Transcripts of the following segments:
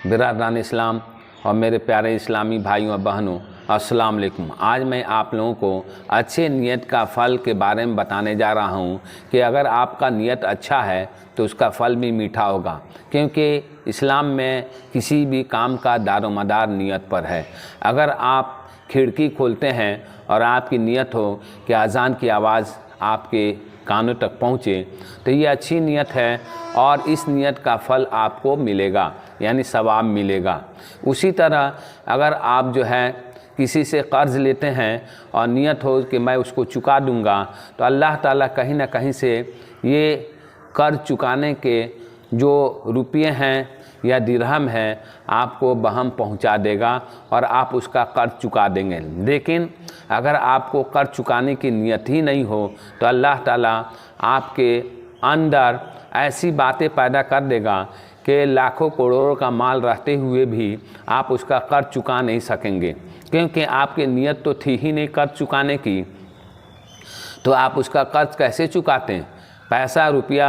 برادران اسلام اور میرے پیارے اسلامی بھائیوں اور بہنوں، السلام علیکم۔ آج میں آپ لوگوں کو اچھے نیت کا پھل کے بارے میں بتانے جا رہا ہوں کہ اگر آپ کا نیت اچھا ہے تو اس کا پھل بھی میٹھا ہوگا، کیونکہ اسلام میں کسی بھی کام کا دار و مدار نیت پر ہے۔ اگر آپ کھڑکی کھولتے ہیں اور آپ کی نیت ہو کہ اذان کی آواز آپ کے کانوں تک پہنچے تو یہ اچھی نیت ہے اور اس نیت کا پھل آپ کو ملے گا، یعنی ثواب ملے گا۔ اسی طرح اگر آپ جو ہے کسی سے قرض لیتے ہیں اور نیت ہو کہ میں اس کو چکا دوں گا تو اللہ تعالیٰ کہیں نہ کہیں سے یہ قرض چکانے کے جو روپیے ہیں یا درہم ہیں آپ کو بہم پہنچا دے گا اور آپ اس کا قرض چکا دیں گے۔ لیکن اگر آپ کو قرض چکانے کی نیت ہی نہیں ہو تو اللہ تعالیٰ آپ کے اندر ایسی باتیں پیدا کر دے گا کہ لاکھوں کروڑوں کا مال رہتے ہوئے بھی آپ اس کا قرض چکا نہیں سکیں گے، کیونکہ آپ کی نیت تو تھی ہی نہیں قرض چکانے کی، تو آپ اس کا قرض کیسے چکاتے ہیں؟ پیسہ روپیہ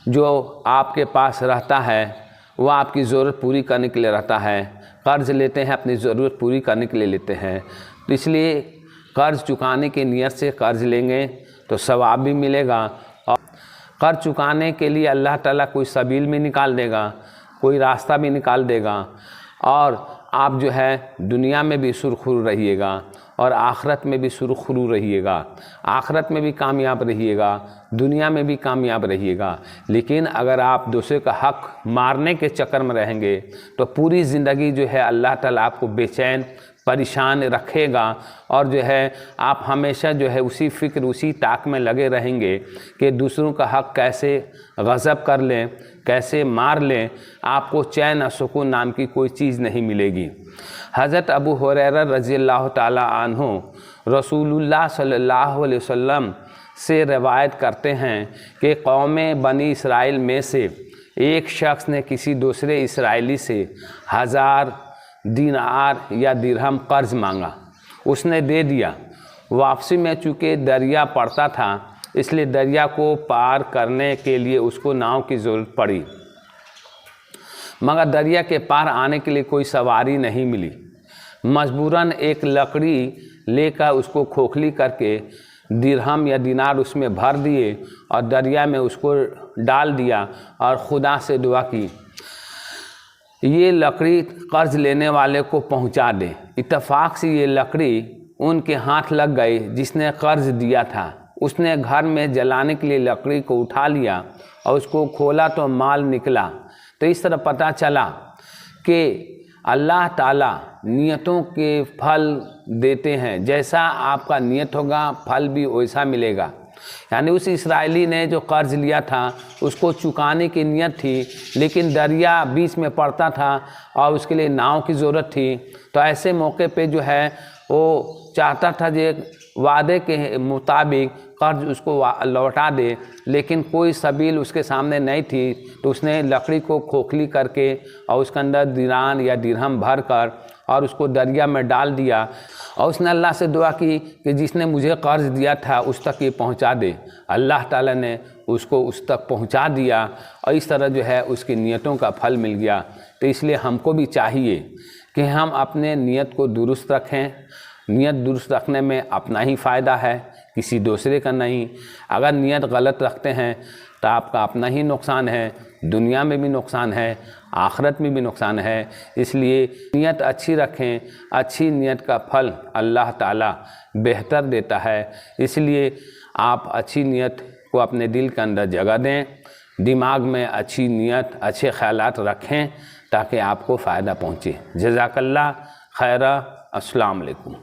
جو آپ کے پاس رہتا ہے وہ آپ کی ضرورت پوری کرنے کے لیے رہتا ہے، قرض لیتے ہیں اپنی ضرورت پوری کرنے کے لیے لیتے ہیں، تو اس لیے قرض چکانے کی نیت سے قرض لیں گے تو ثواب بھی ملے گا، اور قرض چکانے کے لیے اللہ تعالیٰ کوئی سبیل بھی نکال دے گا، کوئی راستہ بھی نکال دے گا، اور آپ جو ہے دنیا میں بھی سرخرو رہیے گا اور آخرت میں بھی سرخرو رہیے گا، آخرت میں بھی کامیاب رہیے گا، دنیا میں بھی کامیاب رہیے گا۔ لیکن اگر آپ دوسرے کا حق مارنے کے چکر میں رہیں گے تو پوری زندگی جو ہے اللہ تعالیٰ آپ کو بے چین پریشان رکھے گا، اور جو ہے آپ ہمیشہ جو ہے اسی فکر اسی طاق میں لگے رہیں گے کہ دوسروں کا حق کیسے غصب کر لیں، کیسے مار لیں، آپ کو چین و سکون نام کی کوئی چیز نہیں ملے گی۔ حضرت ابو ہریرہ رضی اللہ تعالیٰ عنہ رسول اللہ صلی اللہ علیہ وسلم سے روایت کرتے ہیں کہ قوم بنی اسرائیل میں سے ایک شخص نے کسی دوسرے اسرائیلی سے 1000 دینار یا درہم قرض مانگا، اس نے دے دیا۔ واپسی میں چونکہ دریا پڑتا تھا اس لیے دریا کو پار کرنے کے لیے اس کو ناؤ کی ضرورت پڑی، مگر دریا کے پار آنے کے لیے کوئی سواری نہیں ملی۔ مجبوراً ایک لکڑی لے کر اس کو کھوکھلی کر کے درہم یا دینار اس میں بھر دیے اور دریا میں اس کو ڈال دیا اور خدا سے دعا کی یہ لکڑی قرض لینے والے کو پہنچا دے۔ اتفاق سے یہ لکڑی ان کے ہاتھ لگ گئی جس نے قرض دیا تھا۔ اس نے گھر میں جلانے کے لیے لکڑی کو اٹھا لیا اور اس کو کھولا تو مال نکلا۔ تو اس طرح پتہ چلا کہ اللہ تعالیٰ نیتوں کے پھل دیتے ہیں، جیسا آپ کا نیت ہوگا پھل بھی ویسا ملے گا۔ یعنی اس اسرائیلی نے جو قرض لیا تھا اس کو چکانے کی نیت تھی، لیکن دریا بیچ میں پڑتا تھا اور اس کے لیے ناؤ کی ضرورت تھی، تو ایسے موقع پہ جو ہے وہ چاہتا تھا کہ وعدے کے مطابق قرض اس کو لوٹا دے، لیکن کوئی سبیل اس کے سامنے نہیں تھی، تو اس نے لکڑی کو کھوکھلی کر کے اور اس کے اندر دینار یا درہم بھر کر اور اس کو دریا میں ڈال دیا، اور اس نے اللہ سے دعا کی کہ جس نے مجھے قرض دیا تھا اس تک یہ پہنچا دے۔ اللہ تعالیٰ نے اس کو اس تک پہنچا دیا اور اس طرح جو ہے اس کی نیتوں کا پھل مل گیا۔ تو اس لیے ہم کو بھی چاہیے کہ ہم اپنے نیت کو درست رکھیں۔ نیت درست رکھنے میں اپنا ہی فائدہ ہے، کسی دوسرے کا نہیں۔ اگر نیت غلط رکھتے ہیں تو آپ کا اپنا ہی نقصان ہے، دنیا میں بھی نقصان ہے، آخرت میں بھی نقصان ہے۔ اس لیے نیت اچھی رکھیں، اچھی نیت کا پھل اللہ تعالیٰ بہتر دیتا ہے۔ اس لیے آپ اچھی نیت کو اپنے دل کے اندر جگہ دیں، دماغ میں اچھی نیت اچھے خیالات رکھیں تاکہ آپ کو فائدہ پہنچے۔ جزاک اللہ خیرہ۔ السلام علیکم۔